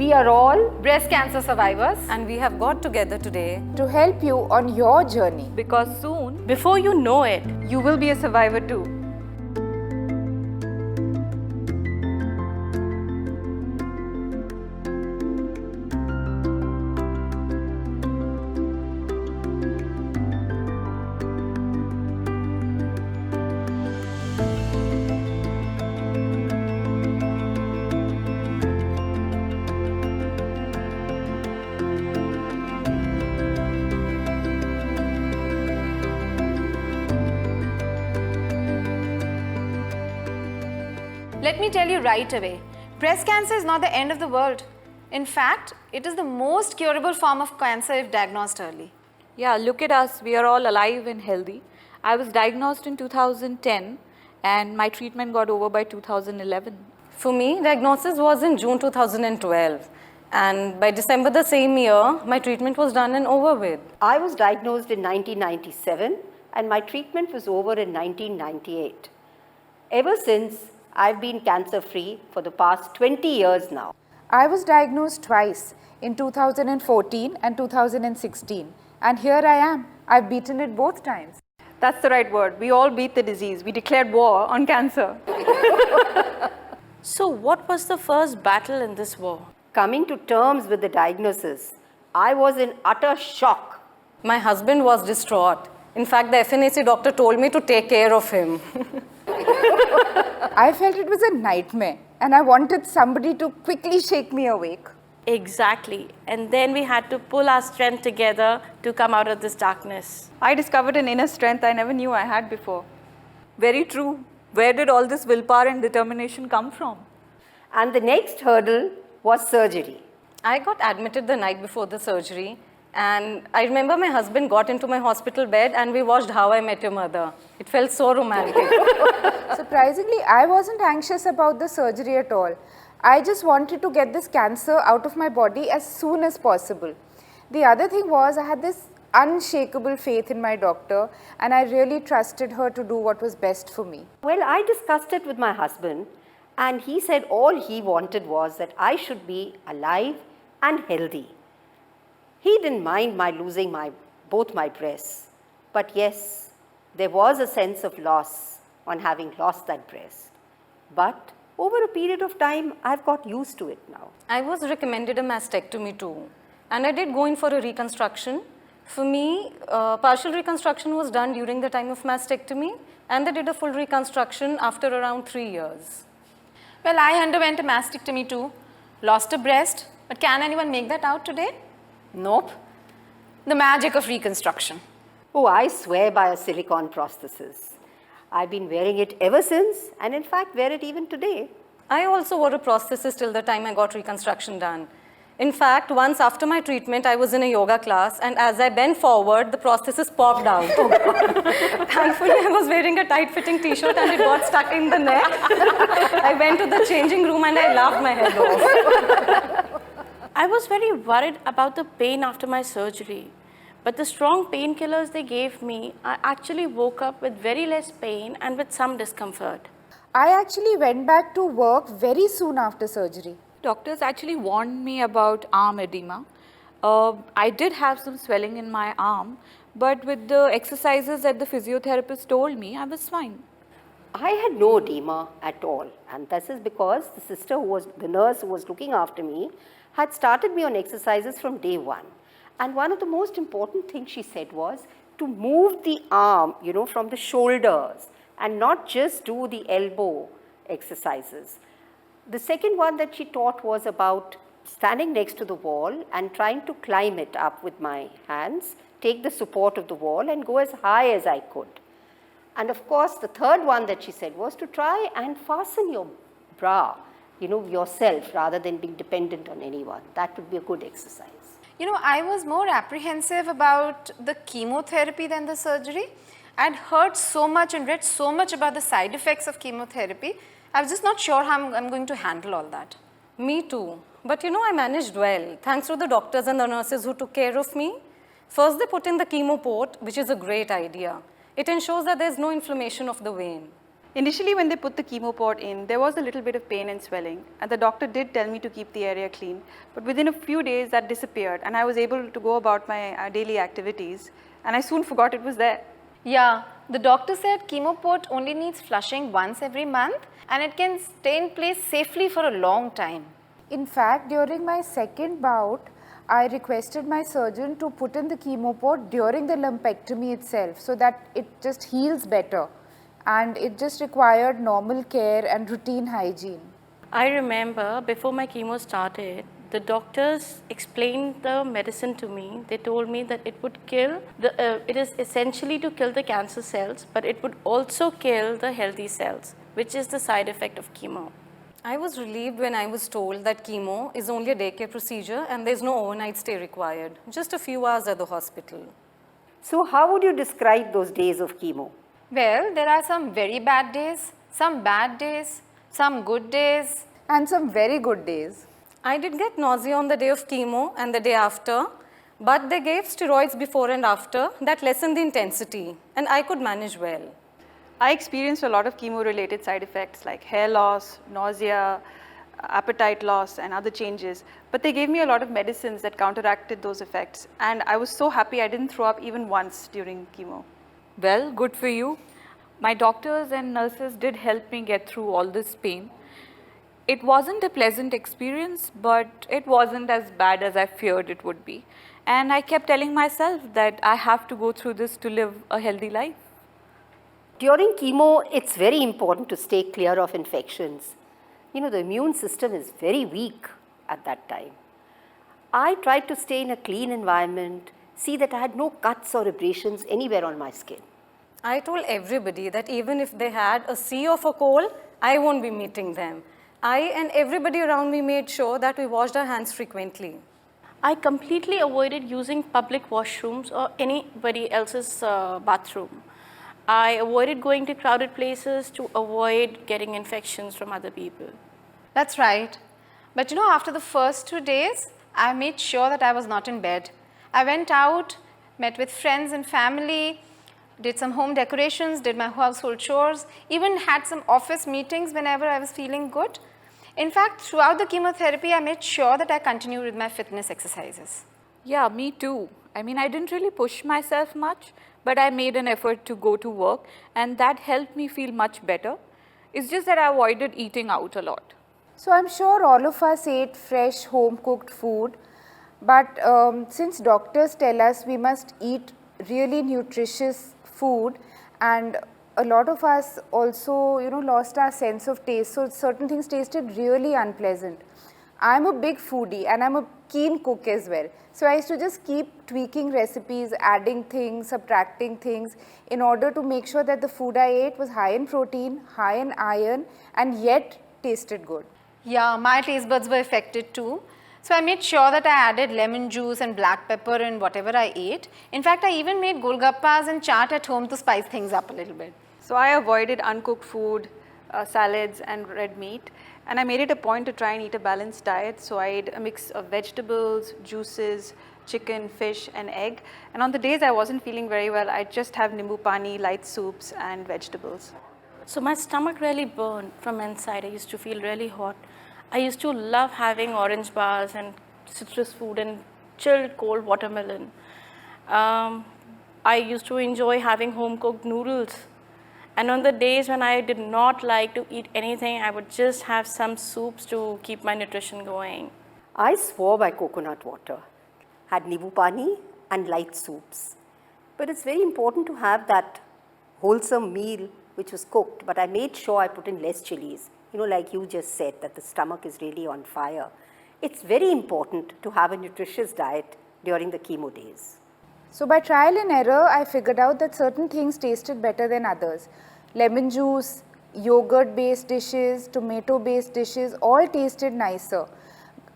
We are all breast cancer survivors, and we have got together today to help you on your journey. because soon, before you know it, you will be a survivor too. let me tell you right away, breast cancer is not the end of the world. In fact, it is the most curable form of cancer if diagnosed early. Yeah, look at us, we are all alive and healthy. I was diagnosed in 2010 and my treatment got over by 2011. For me, diagnosis was in June 2012, and by December the same year, my treatment was done and over with. I was diagnosed in 1997 and my treatment was over in 1998. Ever since, I've been cancer-free for the past 20 years now. I was diagnosed twice, in 2014 and 2016, and here I am. I've beaten it both times. That's the right word. We all beat the disease. We declared war on cancer. So what was the first battle in this war? Coming to terms with the diagnosis, I was in utter shock. My husband was distraught. In fact, the FNAC doctor told me to take care of him. I felt it was a nightmare, and I wanted somebody to quickly shake me awake. Exactly. And then we had to pull our strength together to come out of this darkness. I discovered an inner strength I never knew I had before. Very true. Where did all this willpower and determination come from? And the next hurdle was surgery. I got admitted the night before the surgery, and I remember my husband got into my hospital bed and we watched How I Met Your Mother. It felt so romantic. Surprisingly, I wasn't anxious about the surgery at all. I just wanted to get this cancer out of my body as soon as possible. The other thing was I had this unshakable faith in my doctor, and I really trusted her to do what was best for me. Well, I discussed it with my husband and he said all he wanted was that I should be alive and healthy. He didn't mind my losing both my breasts, but yes, there was a sense of loss on having lost that breast. But over a period of time, I've got used to it now. I was recommended a mastectomy too, and I did go in for a reconstruction. For me, partial reconstruction was done during the time of mastectomy, and they did a full reconstruction after around 3 years. Well, I underwent a mastectomy too, lost a breast, but can anyone make that out today? Nope. The magic of reconstruction. Oh, I swear by a silicone prosthesis. I've been wearing it ever since, and in fact wear it even today. I also wore a prosthesis till the time I got reconstruction done. In fact, once after my treatment, I was in a yoga class, and as I bent forward, the prosthesis popped out. Thankfully, I was wearing a tight-fitting t-shirt and it got stuck in the neck. I went to the changing room and I laughed my head off. I was very worried about the pain after my surgery. But the strong painkillers they gave me, I actually woke up with very less pain and with some discomfort. I actually went back to work very soon after surgery. Doctors actually warned me about arm edema. I did have some swelling in my arm, but with the exercises that the physiotherapist told me, I was fine. I had no edema at all, and this is because the nurse who was looking after me had started me on exercises from day one. And one of the most important things she said was to move the arm, from the shoulders and not just do the elbow exercises. The second one that she taught was about standing next to the wall and trying to climb it up with my hands, take the support of the wall and go as high as I could. And of course, the third one that she said was to try and fasten your bra, yourself rather than being dependent on anyone. That would be a good exercise. I was more apprehensive about the chemotherapy than the surgery. I'd heard so much and read so much about the side effects of chemotherapy. I was just not sure how I'm going to handle all that. Me too. But I managed well, thanks to the doctors and the nurses who took care of me. First, they put in the chemo port, which is a great idea. It ensures that there's no inflammation of the vein. Initially, when they put the chemo pot in, there was a little bit of pain and swelling, and the doctor did tell me to keep the area clean. But within a few days, that disappeared, and I was able to go about my daily activities, and I soon forgot it was there. Yeah, the doctor said chemo port only needs flushing once every month and it can stay in place safely for a long time. In fact, during my second bout, I requested my surgeon to put in the chemo pot during the lumpectomy itself so that it just heals better, and it just required normal care and routine hygiene. I remember before my chemo started, the doctors explained the medicine to me. They told me that it would kill it is essentially to kill the cancer cells, but it would also kill the healthy cells, which is the side effect of chemo. I was relieved when I was told that chemo is only a daycare procedure and there's no overnight stay required, just a few hours at the hospital. So how would you describe those days of chemo? Well, there are some very bad days, some bad days, some good days. And some very good days. I did get nausea on the day of chemo and the day after, but they gave steroids before and after that lessened the intensity, and I could manage well. I experienced a lot of chemo-related side effects like hair loss, nausea, appetite loss, and other changes. But they gave me a lot of medicines that counteracted those effects, and I was so happy I didn't throw up even once during chemo. Well, good for you. My doctors and nurses did help me get through all this pain. It wasn't a pleasant experience, but it wasn't as bad as I feared it would be. And I kept telling myself that I have to go through this to live a healthy life. During chemo, it's very important to stay clear of infections. You know, the immune system is very weak at that time. I tried to stay in a clean environment, see that I had no cuts or abrasions anywhere on my skin. I told everybody that even if they had a sea of a cold, I won't be meeting them. I and everybody around me made sure that we washed our hands frequently. I completely avoided using public washrooms or anybody else's bathroom. I avoided going to crowded places to avoid getting infections from other people. That's right. But you know, after the first 2 days, I made sure that I was not in bed. I went out, met with friends and family, did some home decorations, did my household chores, even had some office meetings whenever I was feeling good. In fact, throughout the chemotherapy, I made sure that I continued with my fitness exercises. Yeah, me too. I mean, I didn't really push myself much, but I made an effort to go to work, and that helped me feel much better. It's just that I avoided eating out a lot. So I'm sure all of us ate fresh home cooked food, but since doctors tell us we must eat really nutritious food, and a lot of us also, lost our sense of taste, so certain things tasted really unpleasant. I'm a big foodie and I'm a keen cook as well. So I used to just keep tweaking recipes, adding things, subtracting things in order to make sure that the food I ate was high in protein, high in iron, and yet tasted good. Yeah, my taste buds were affected too. So I made sure that I added lemon juice and black pepper in whatever I ate. In fact, I even made golgappas and chaat at home to spice things up a little bit. So I avoided uncooked food, salads, and red meat. And I made it a point to try and eat a balanced diet. So I ate a mix of vegetables, juices, chicken, fish, and egg. And on the days I wasn't feeling very well, I'd just have nimbu pani, light soups, and vegetables. So my stomach really burned from inside. I used to feel really hot. I used to love having orange bars and citrus food and chilled cold watermelon. I used to enjoy having home cooked noodles. And on the days when I did not like to eat anything, I would just have some soups to keep my nutrition going. I swore by coconut water, had nibu pani and light soups. But it's very important to have that wholesome meal which was cooked, but I made sure I put in less chilies. You know, like you just said, that the stomach is really on fire. It's very important to have a nutritious diet during the chemo days. So by trial and error, I figured out that certain things tasted better than others. Lemon juice, yogurt-based dishes, tomato-based dishes, all tasted nicer.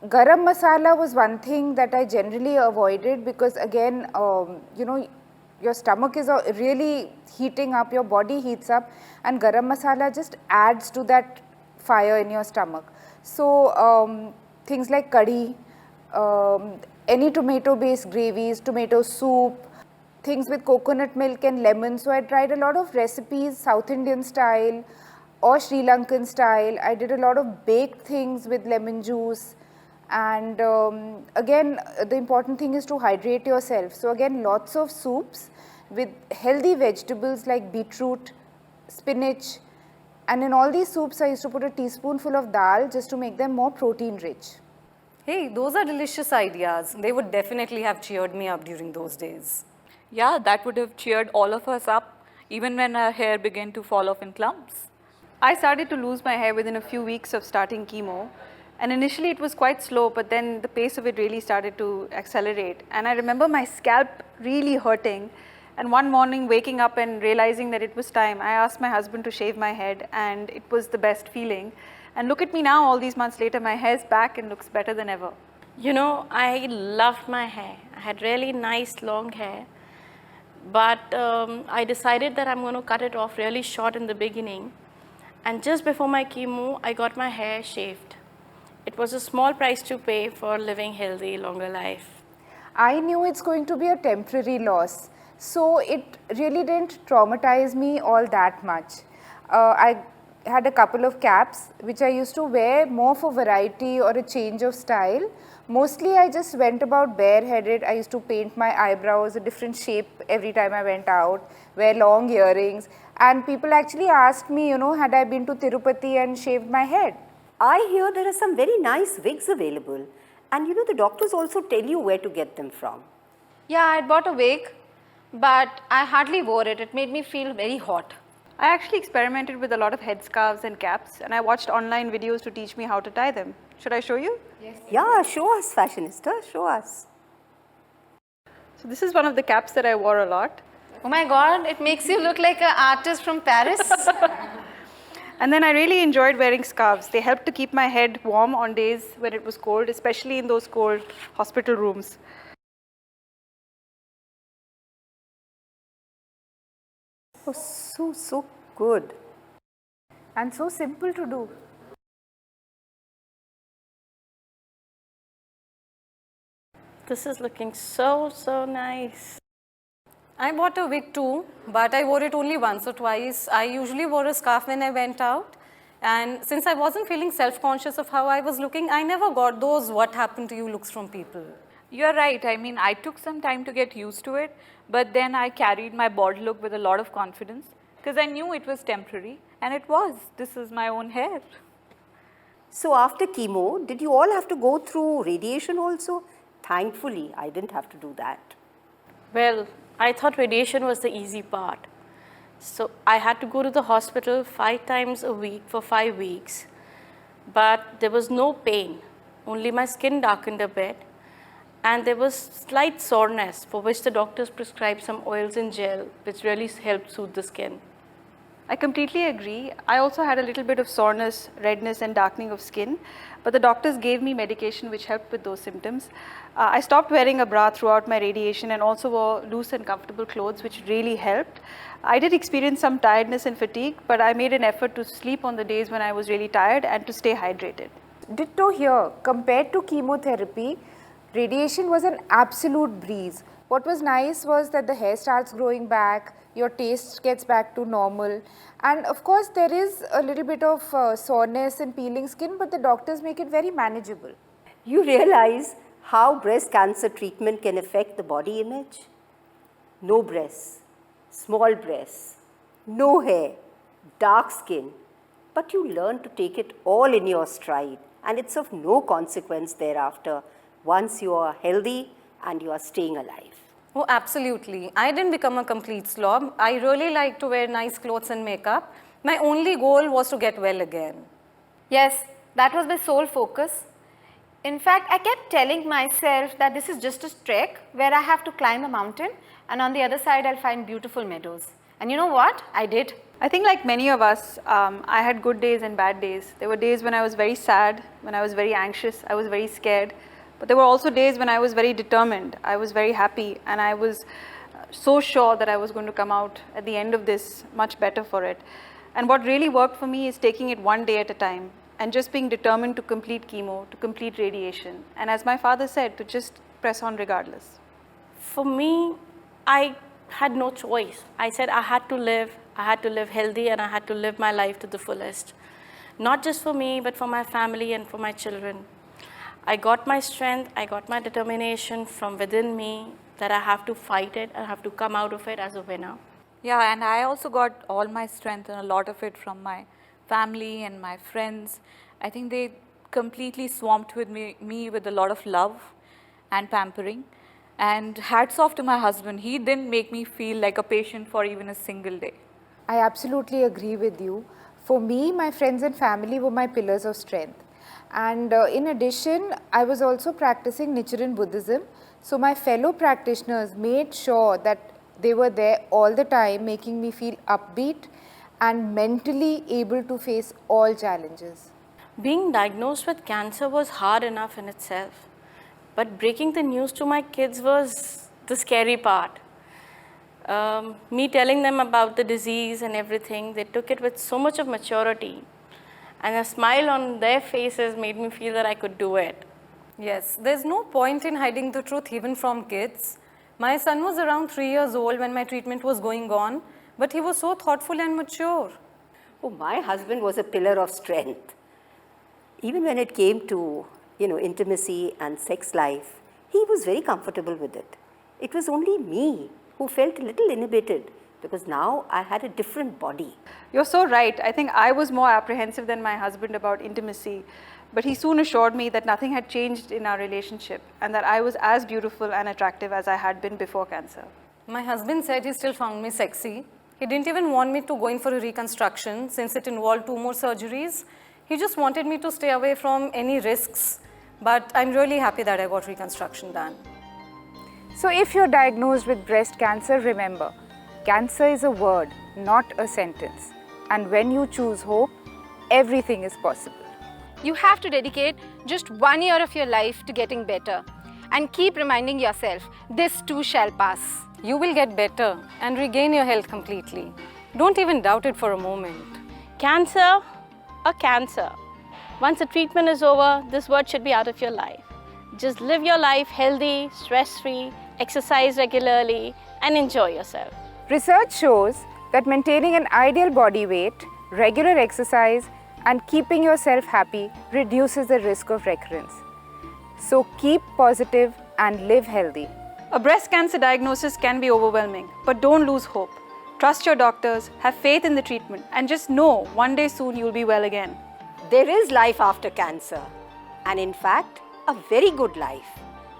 Garam masala was one thing that I generally avoided because again, your stomach is really heating up, your body heats up, and garam masala just adds to that fire in your stomach. So things like curry, any tomato-based gravies, tomato soup, things with coconut milk and lemon. So I tried a lot of recipes, South Indian style, or Sri Lankan style. I did a lot of baked things with lemon juice. And again, the important thing is to hydrate yourself. So again, lots of soups with healthy vegetables like beetroot, spinach, and in all these soups I used to put a teaspoonful of dal just to make them more protein rich. Hey, those are delicious ideas. They would definitely have cheered me up during those days. Yeah, that would have cheered all of us up, even when our hair began to fall off in clumps. I started to lose my hair within a few weeks of starting chemo. And initially it was quite slow, but then the pace of it really started to accelerate. And I remember my scalp really hurting. And one morning waking up and realizing that it was time, I asked my husband to shave my head, and it was the best feeling. And look at me now, all these months later, my hair's back and looks better than ever. You know, I loved my hair. I had really nice long hair. But I decided that I'm going to cut it off really short in the beginning. And just before my chemo, I got my hair shaved. It was a small price to pay for living healthy, longer life. I knew it's going to be a temporary loss, so it really didn't traumatize me all that much. I had a couple of caps which I used to wear more for variety or a change of style. Mostly I just went about bareheaded. I used to paint my eyebrows a different shape every time I went out, wear long earrings, and people actually asked me, you know, had I been to Tirupati and shaved my head. I hear there are some very nice wigs available, and you know the doctors also tell you where to get them from. Yeah, I bought a wig, but I hardly wore it. It made me feel very hot. I actually experimented with a lot of headscarves and caps, and I watched online videos to teach me how to tie them. Should I show you? Yes. Yeah, show us, fashionista, show us. So this is one of the caps that I wore a lot. Oh my God, it makes you look like an artist from Paris. And then I really enjoyed wearing scarves. They helped to keep my head warm on days when it was cold, especially in those cold hospital rooms. Oh, so good. And so simple to do. This is looking so nice. I bought a wig too, but I wore it only once or twice. I usually wore a scarf when I went out. And since I wasn't feeling self-conscious of how I was looking, I never got those "what happened to you" looks from people. You're right. I mean, I took some time to get used to it, but then I carried my bald look with a lot of confidence because I knew it was temporary, and it was. This is my own hair. So after chemo, did you all have to go through radiation also? Thankfully, I didn't have to do that. Well, I thought radiation was the easy part. So I had to go to the hospital 5 times a week for 5 weeks. But there was no pain, only my skin darkened a bit. And there was slight soreness, for which the doctors prescribed some oils and gel, which really helped soothe the skin. I completely agree. I also had a little bit of soreness, redness and darkening of skin, but the doctors gave me medication which helped with those symptoms. I stopped wearing a bra throughout my radiation and also wore loose and comfortable clothes, which really helped. I did experience some tiredness and fatigue, but I made an effort to sleep on the days when I was really tired and to stay hydrated. Ditto here. Compared to chemotherapy, radiation was an absolute breeze. What was nice was that the hair starts growing back, your taste gets back to normal, and of course there is a little bit of soreness and peeling skin, but the doctors make it very manageable. You realize how breast cancer treatment can affect the body image? No breasts, small breasts, no hair, dark skin, but you learn to take it all in your stride, and it's of no consequence thereafter once you are healthy and you are staying alive. Oh, absolutely. I didn't become a complete slob. I really like to wear nice clothes and makeup. My only goal was to get well again. Yes, that was my sole focus. In fact, I kept telling myself that this is just a trek where I have to climb a mountain, and on the other side I'll find beautiful meadows. And you know what? I did. I think like many of us, I had good days and bad days. There were days when I was very sad, when I was very anxious, I was very scared. But there were also days when I was very determined, I was very happy, and I was so sure that I was going to come out at the end of this much better for it. And what really worked for me is taking it one day at a time and just being determined to complete chemo, to complete radiation. And as my father said, to just press on regardless. For me, I had no choice. I said I had to live I had to live healthy and I had to live my life to the fullest. Not just for me, but for my family and for my children. I got my strength, I got my determination from within me that I have to fight it, I have to come out of it as a winner. Yeah, and I also got all my strength and a lot of it from my family and my friends. I think they completely swamped with me with a lot of love and pampering. And hats off to my husband. He didn't make me feel like a patient for even a single day. I absolutely agree with you. For me, my friends and family were my pillars of strength. And in addition, I was also practicing Nichiren Buddhism. So my fellow practitioners made sure that they were there all the time, making me feel upbeat and mentally able to face all challenges. Being diagnosed with cancer was hard enough in itself, but breaking the news to my kids was the scary part. Me telling them about the disease and everything, they took it with so much of maturity, and a smile on their faces made me feel that I could do it. Yes, there's no point in hiding the truth even from kids. My son was around 3 years old when my treatment was going on, but he was so thoughtful and mature. Oh, my husband was a pillar of strength. Even when it came to, intimacy and sex life, he was very comfortable with it. It was only me who felt a little inhibited because now I had a different body. You're so right. I think I was more apprehensive than my husband about intimacy, but he soon assured me that nothing had changed in our relationship and that I was as beautiful and attractive as I had been before cancer. My husband said he still found me sexy. He didn't even want me to go in for a reconstruction since it involved 2 more surgeries. He just wanted me to stay away from any risks, but I'm really happy that I got reconstruction done. So if you're diagnosed with breast cancer, remember, cancer is a word, not a sentence. And when you choose hope, everything is possible. You have to dedicate just 1 year of your life to getting better. And keep reminding yourself, this too shall pass. You will get better and regain your health completely. Don't even doubt it for a moment. Cancer or cancer. Once the treatment is over, this word should be out of your life. Just live your life healthy, stress-free, exercise regularly, and enjoy yourself. Research shows that maintaining an ideal body weight, regular exercise, and keeping yourself happy reduces the risk of recurrence. So keep positive and live healthy. A breast cancer diagnosis can be overwhelming, but don't lose hope. Trust your doctors, have faith in the treatment, and just know one day soon you'll be well again. There is life after cancer, and in fact, a very good life.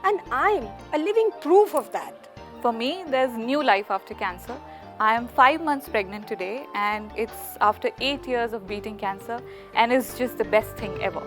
And I'm a living proof of that. For me, there's new life after cancer. I am 5 months pregnant today, and it's after 8 years of beating cancer, and it's just the best thing ever.